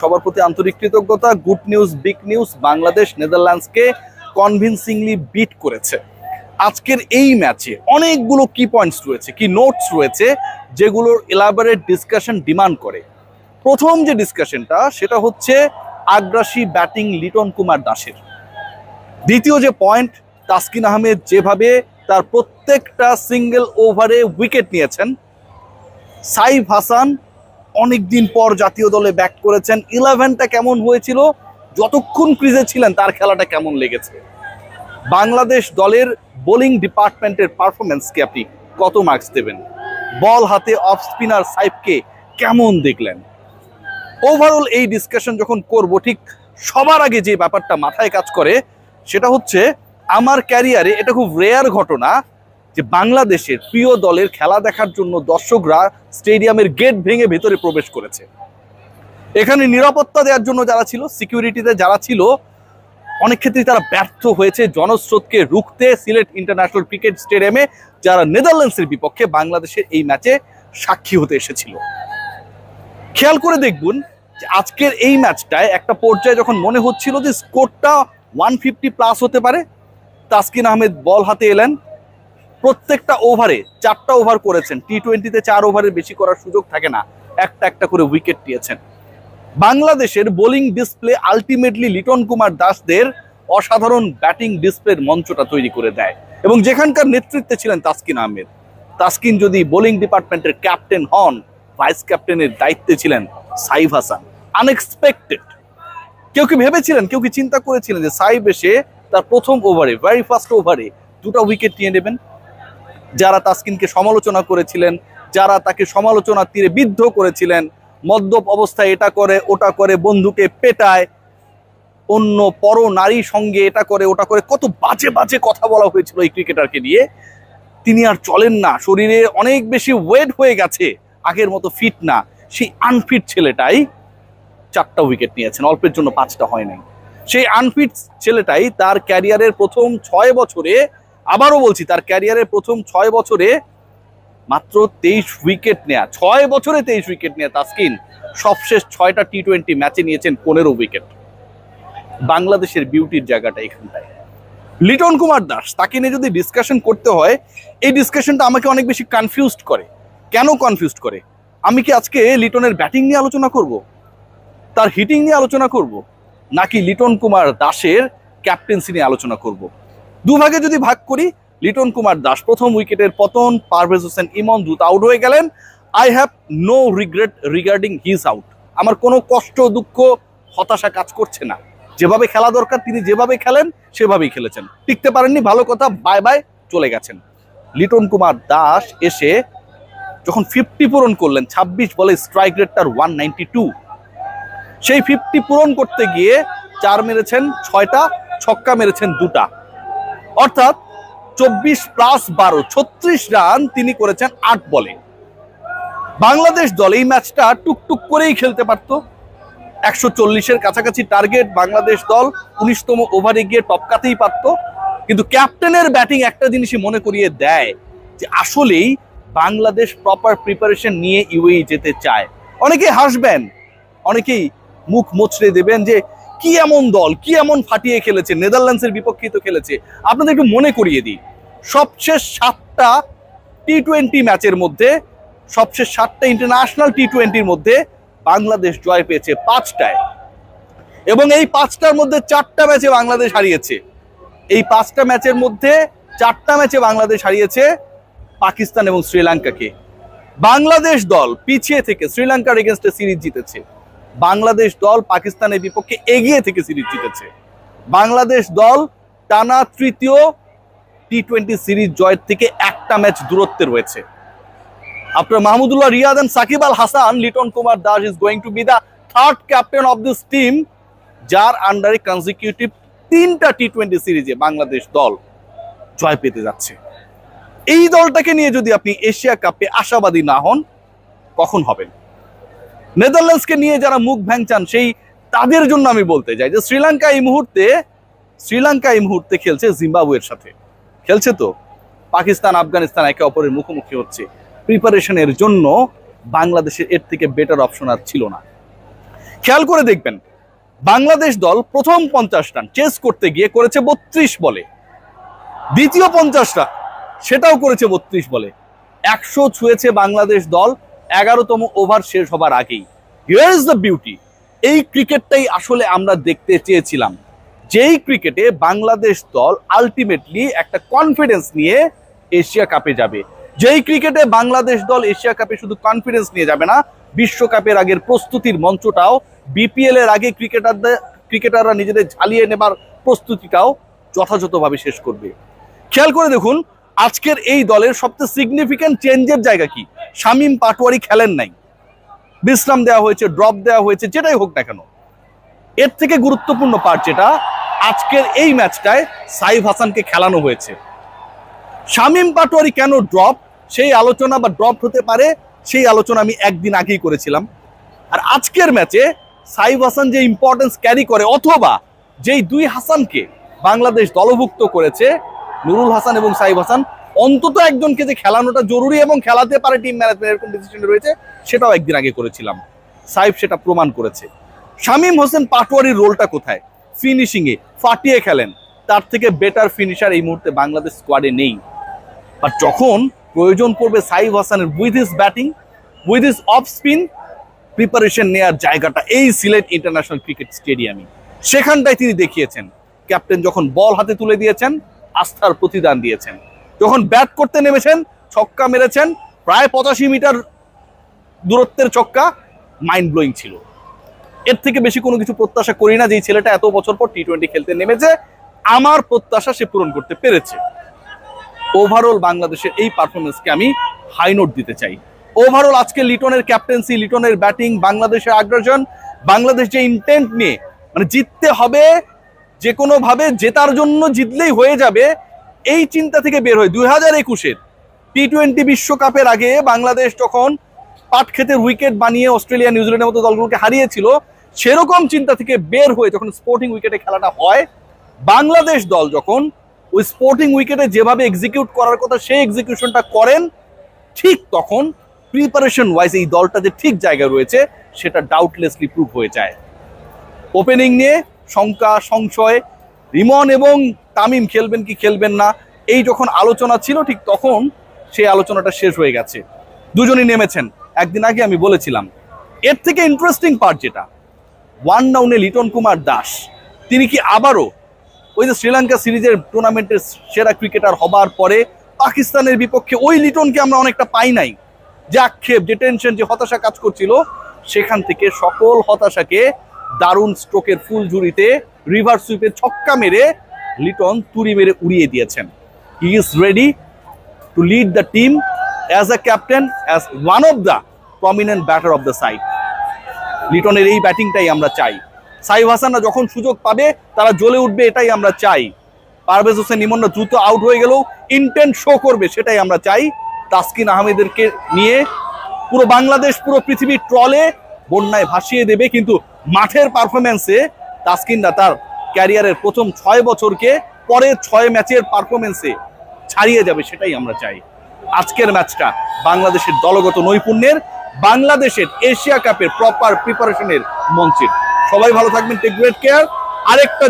সবার প্রতি আন্তরিক কৃতজ্ঞতা। Good news, big news, Bangladesh নেদারল্যান্ডসকে কনভিনসিংলি বিট করেছে। আজকের এই ম্যাচে অনেকগুলো কি পয়েন্টস রয়েছে, কি নোটস রয়েছে, যেগুলোর এলাবোরেট ডিসকাশন ডিমান্ড করে। প্রথম যে ডিসকাশনটা সেটা হচ্ছে আগ্রাসী ব্যাটিং লিটন কুমার দাসের। দ্বিতীয় যে পয়েন্ট, তাসকিন আহমেদ যেভাবে তার প্রত্যেকটা সিঙ্গেল ওভারে উইকেট নিয়েছেন। সাইফ হাসান অনেকদিন পর জাতীয় দলে ব্যাক করেছেন। 11টা কেমন হয়েছিল, যতক্ষণ ক্রিজে ছিলেন তার খেলাটা কেমন লেগেছে। বাংলাদেশ দলের বোলিং ডিপার্টমেন্টের পারফরমেন্সকে আপনি কত মার্কস দেবেন? বল হাতে অফ স্পিনার সাইফকে কেমন দেখলেন? ওভারঅল এই ডিসকাশন যখন করব, ঠিক সবার আগে যে ব্যাপারটা মাথায় কাজ করে সেটা হচ্ছে, আমার ক্যারিয়ারে এটা খুব রেয়ার ঘটনা যে বাংলাদেশের প্রিয় দলের খেলা দেখার জন্য দর্শকরা স্টেডিয়ামের গেট ভেঙে ভেতরে প্রবেশ করেছে। এখানে নিরাপত্তা দেওয়ার জন্য যারা ছিল, সিকিউরিটিতে যারা ছিল, অনেক ক্ষেত্রে তারা ব্যর্থ হয়েছে জনস্রোতকে রুখতে। সিলেট ইন্টারন্যাশনাল ক্রিকেট স্টেডিয়ামে যারা নেদারল্যান্ডসের বিপক্ষে বাংলাদেশের এই ম্যাচে সাক্ষী হতে এসেছিল। খেয়াল করে দেখুন যে আজকের এই ম্যাচটায় একটা পর্যায়ে যখন মনে হচ্ছিল যে স্কোরটা 150+ হতে পারে, তাসকিন আহমেদ বল হাতে এলেন। প্রত্যেকটা ওভারে 4টা ওভার করেছেন। টি-20-তে 4 ওভারের বেশি করার সুযোগ থাকে না, একটা একটা করে উইকেট নিয়েছেন। বাংলাদেশের bowling display ultimately Liton Kumar দাসদের অসাধারণ ব্যাটিং ডিসপ্লের মঞ্চটা তৈরি করে দেয়। এবং যেখানকার নেতৃত্বে ছিলেন তাসকিন আহমেদ, তাসকিন যদি বোলিং ডিপার্টমেন্টের ক্যাপ্টেন হন, ভাইস ক্যাপ্টেনের দায়িত্বে ছিলেন সাইফ হাসান। আনএক্সপেক্টেড। কেউ কি ভেবেছিলেন, কেউ কি চিন্তা করেছিলেন যে সাইফ এসে তার প্রথম ওভারে, ভেরি ফার্স্ট ওভারে 2টা উইকেট নিয়ে নেবেন? যারা তাসকিনকে সমালোচনা করেছিলেন, যারা তাকে সমালোচনার তীরে বিদ্ধ করেছিলেন, মদ্যপ অবস্থায় এটা করে ওটা করে, বন্ধুকে পেটায়, অন্য পর নারীর সঙ্গে এটা করে ওটা করে, কত বাজে বাজে কথা বলা হয়েছিল এই ক্রিকেটারকে নিয়ে। তিনি আর চলেন না, শরীরে অনেক বেশি ওয়েট হয়ে গেছে, আগের মতো ফিট না। সেই আনফিট ছেলেটাই 4টা উইকেট নিয়েছেন, অল্পের জন্য 5টা হয় নাই। সেই আনফিট ছেলেটাই তার ক্যারিয়ারের প্রথম 6 বছরে, আবারও বলছি, তার ক্যারিয়ারের প্রথম 6 বছরে মাত্র 23 উইকেট নেয়া। 6 বছরে 23 উইকেট নেয়া তাসকিন সবশেষ 6টা টি-20 ম্যাচে নিয়েছেন 15 উইকেট। বাংলাদেশের বিউটির জায়গাটা এখানটায়। লিটন কুমার দাস, তাকে নিয়ে যদি ডিসকাশন করতে হয়, এই ডিসকাশনটা আমাকে অনেক বেশি কনফিউজড করে। কেন কনফিউজড করে? আমি কি আজকে লিটনের ব্যাটিং নিয়ে আলোচনা করব, তার হিটিং নিয়ে আলোচনা করব, নাকি লিটন কুমার দাসের ক্যাপ্টেন্সি নিয়ে আলোচনা করব? দুভাগে যদি ভাগ করি, লিটন কুমার দাস প্রথম উইকেটের পতন, পারভেজ হোসেন ইমন দ্রুত আউট হয়ে গেলেন। I have no regret regarding his out. আমার কোনো কষ্ট, দুঃখ, হতাশা কাজ করছে না। যেভাবে খেলা দরকার তিনি যেভাবে খেলেন সেভাবেই খেলেছেন। টিকতে পারেননি, ভালো কথা, বাই বাই, চলে গেছেন। লিটন কুমার দাস এসে যখন 50 পূরণ করলেন, 26 বলে স্ট্রাইক রেট তার 192, সেই 50 পূরণ করতে গিয়ে 4 মেরেছেন 6টা, ছক্কা মেরেছেন 2টা, অর্থাৎ 24+12 36 রান তিনি করেছেন 8 বলে। বাংলাদেশ দল এই ম্যাচটা টুকটুক করেই খেলতে পারত। 140-এর কাছাকাছি টার্গেট, বাংলাদেশ দল 19তম ওভারে গিয়ে টপকাতেই পারত। কিন্তু ক্যাপ্টেনের ব্যাটিং একটা জিনিসই মনে করিয়ে দেয় যে আসলেই বাংলাদেশ প্রপার প্রিপারেশন নিয়ে ইউএই যেতে চায়। অনেকেই হাসবেন, অনেকেই মুখ মোচড়ে দেবেন যে কি এমন দল, কি এমন ফাটিয়ে খেলেছে, নেদারল্যান্ডসের বিপক্ষে তো খেলেছে। আপনাদের একটু মনে করিয়ে দিই, সবশেষ 7টা টি-20 ম্যাচের মধ্যে, সবশেষ 7টা ইন্টারন্যাশনাল টি-20-র মধ্যে বাংলাদেশ জয় পেয়েছে 5টায়, এবং এই 5টার মধ্যে 4টা ম্যাচে বাংলাদেশ হারিয়েছে। এই 5টা ম্যাচের মধ্যে 4টা ম্যাচে বাংলাদেশ হারিয়েছে পাকিস্তান এবং শ্রীলঙ্কাকে। বাংলাদেশ দল পিছিয়ে থেকে শ্রীলঙ্কার এগেনস্টে সিরিজ জিতেছে। বাংলাদেশ দল পাকিস্তানের বিপক্ষে এগিয়ে থেকে সিরিজ জিতেছে। বাংলাদেশ দল টানা 3য় টি-20 সিরিজ জয়ের থেকে একটা ম্যাচ দূরত্বে রয়েছে। আপনার Mahmudullah Riyad and Shakib Al Hasan, Liton Kumar Das is going to be the 3rd captain of this team, যার আন্ডারে কনজিকিউটিভ 3টা টি-20 সিরিজে বাংলাদেশ দল জয় পেতে যাচ্ছে। এই দলটাকে নিয়ে যদি আপনি এশিয়া কাপে আশাবাদী না হন, কখন হবেন? নেদারল্যান্ডসকে নিয়ে যারা মুখ ভ্যাংচান, সেই তাদের জন্য আমি বলতে চাই যে শ্রীলঙ্কা এই মুহূর্তে খেলছে জিম্বাবুয়ের সাথে। খেলছে তো পাকিস্তান, আফগানিস্তান একে অপরের মুখোমুখি হচ্ছে। প্রিপারেশনের জন্য বাংলাদেশের এর থেকে বেটার অপশন আর ছিল না। খেয়াল করে দেখবেন বাংলাদেশ দল প্রথম 50 রান চেস করতে গিয়ে করেছে 32 বলে, দ্বিতীয় 50 রান সেটাও করেছে 32 বলে। 100 ছুঁয়েছে বাংলাদেশ দল 11তম ওভার শেষ হবার আগেই। Here is the beauty. এই ক্রিকেটটাই আসলে আমরা দেখতে চেয়েছিলাম, যেই ক্রিকেটে বাংলাদেশ দল আলটিমেটলি একটা কনফিডেন্স নিয়ে এশিয়া কাপে যাবে, যেই ক্রিকেটে বাংলাদেশ দল এশিয়া কাপে শুধু কনফিডেন্স নিয়ে যাবে না, বিশ্বকাপের আগের প্রস্তুতির মঞ্চটাও, বিপিএল এর আগে ক্রিকেটাররা নিজেদের ঝালিয়ে নেবার প্রস্তুতিটাও যথাযথভাবে শেষ করবে। খেয়াল করে দেখুন আজকের এই দলের সবচেয়ে সিগনিফিক্যান্ট চেঞ্জের জায়গা কি? শামীম পাটোয়ারি খেলেন নাই, বিশ্রাম দেওয়া হয়েছে, ড্রপ দেওয়া হয়েছে, যেটাই হোক না কেন। এর থেকে গুরুত্বপূর্ণ পার্ট যেটা, আজকের এই ম্যাচটায় সাইফ হাসানকে খেলানো হয়েছে। শামীম পাটোয়ারি কেন ড্রপ, সেই আলোচনা বা ড্রপ হতে পারে সেই আলোচনা আমি একদিন আগেই করেছিলাম। আর আজকের ম্যাচে সাইফ হাসান যে ইম্পর্টেন্স ক্যারি করে, অথবা যেই দুই হাসানকে বাংলাদেশ দলভুক্ত করেছে, নুরুল হাসান এবং সাইফ হাসান, অন্তত একজনকে যে খেলানোটা জরুরি এবং খেলাতে পারে টিম ম্যানেজমেন্ট এরকম ডিসিশন রয়েছে, সেটাও একদিন আগে করেছিলাম। সাইফ সেটা প্রমাণ করেছে। শামীম হোসেন পাটোয়ারির রোলটা কোথায়? ফিনিশিং এ ফাটিয়ে খেলেন, তার থেকে বেটার ফিনিশার এই মুহূর্তে বাংলাদেশ স্কোয়াডে নেই। আর যখন প্রয়োজন পড়বে সাইফ হাসানের with his batting, with his off spin, preparation নেওয়ার জায়গাটা এই সিলেট ইন্টারন্যাশনাল ক্রিকেট স্টেডিয়ামে, সেখানটায় তিনি দেখিয়েছেন। ক্যাপ্টেন যখন বল হাতে তুলে দিয়েছেন, আস্থার প্রতিদান দিয়েছেন। যখন ব্যাট করতে নেমেছেন, ছক্কা মেরেছেন, প্রায় 85 মিটার দূরত্বের ছক্কা, মাইন্ড ব্লোয়িং ছিল। এর থেকে বেশি কোনো কিছু প্রত্যাশা করি না, যে ছেলেটা এত বছর পর টি-20 খেলতে নেমেছে, আমার প্রত্যাশা সে পূরণ করতে পেরেছে। ওভারঅল বাংলাদেশের এই পারফরমেন্সকে আমি হাই নোট দিতে চাই। ওভারঅল আজকে লিটনের ক্যাপ্টেন্সি, লিটনের ব্যাটিং, বাংলাদেশের আগ্রাসন, বাংলাদেশ যে ইন্টেন্ট নিয়ে, মানে জিততে হবে, যে কোনো ভাবে জেতার জন্য জিতলেই হয়ে যাবে, এই চিন্তা থেকে বের হয় 2021-এর টি-20 বিশ্বকাপের আগে বাংলাদেশ যখন পাট ক্ষেতের উইকেট বানিয়ে অস্ট্রেলিয়া, নিউজিল্যান্ডের মতো দলগুলোকে হারিয়েছিল, সেরকম চিন্তা থেকে বের হয়ে যখন স্পোর্টিং উইকেটে খেলাটা হয়, বাংলাদেশ দল যখন ওই স্পোর্টিং উইকেটে যেভাবে এক্সিকিউট করার কথা সেই এক্সিকিউশনটা করেন, ঠিক তখন প্রিপারেশন ওয়াইজ এই দলটা যে ঠিক জায়গায় রয়েছে সেটা ডাউটলেসলি প্রুভ হয়ে যায়। ওপেনিং নিয়ে শঙ্কা, সংশয়, রিমন এবং তামিম খেলবেন কি খেলবেন না, এই যখন আলোচনা ছিল, ঠিক তখন সেই আলোচনাটা শেষ হয়ে গেছে। দুজনই নেমেছেন। একদিন আগে আমি বলেছিলাম, এর থেকে ইন্টারেস্টিং পার্ট যেটা, ওয়ান ডাউনে লিটন কুমার দাস, তিনি কি আবারও ওই যে শ্রীলঙ্কা সিরিজের টুর্নামেন্টের সেরা ক্রিকেটার হবার পরে পাকিস্তানের বিপক্ষে ওই লিটনকে আমরা অনেকটা পাই নাই, যে আক্ষেপ, যে টেনশন, যে হতাশা কাজ করছিল, সেখান থেকে সকল হতাশাকে দারুণ স্ট্রোকের ফুল ঝুড়িতে রিভার্স সুইপে ছক্কা মেরে লিটন তুড়ি মেরে উড়িয়ে দিয়েছেন। He is ready to lead the team as a captain, as one of the prominent batter of the side. লিটনের এই ব্যাটিংটাই আমরা চাই। সাইফ হাসানরা যখন সুযোগ পাবে তারা জ্বলে উঠবে, এটাই আমরা চাই। পারভেজ হোসেন ইমনরা দ্রুত আউট হয়ে গেলেও ইন্টেন্ট শো করবে, সেটাই আমরা চাই। তাসকিন আহমেদকে নিয়ে পুরো বাংলাদেশ, পুরো পৃথিবী ট্রলে বন্যায় ভাসিয়ে দেবে, কিন্তু মাঠের পারফরমেন্সে তাসকিনরা তার ক্যারিয়ারের প্রথম 6 বছরকে পরের 6 ম্যাচের পারফরমেন্সে ছাড়িয়ে যাবে, সেটাই আমরা চাই। আজকের ম্যাচটা বাংলাদেশের দলগত নৈপুণ্যের, বাংলাদেশের এশিয়া কাপের প্রপার প্রিপারেশনের মঞ্চের। সবাই ভালো থাকবেন, টেক গ্রেট কেয়ার। আরেকটা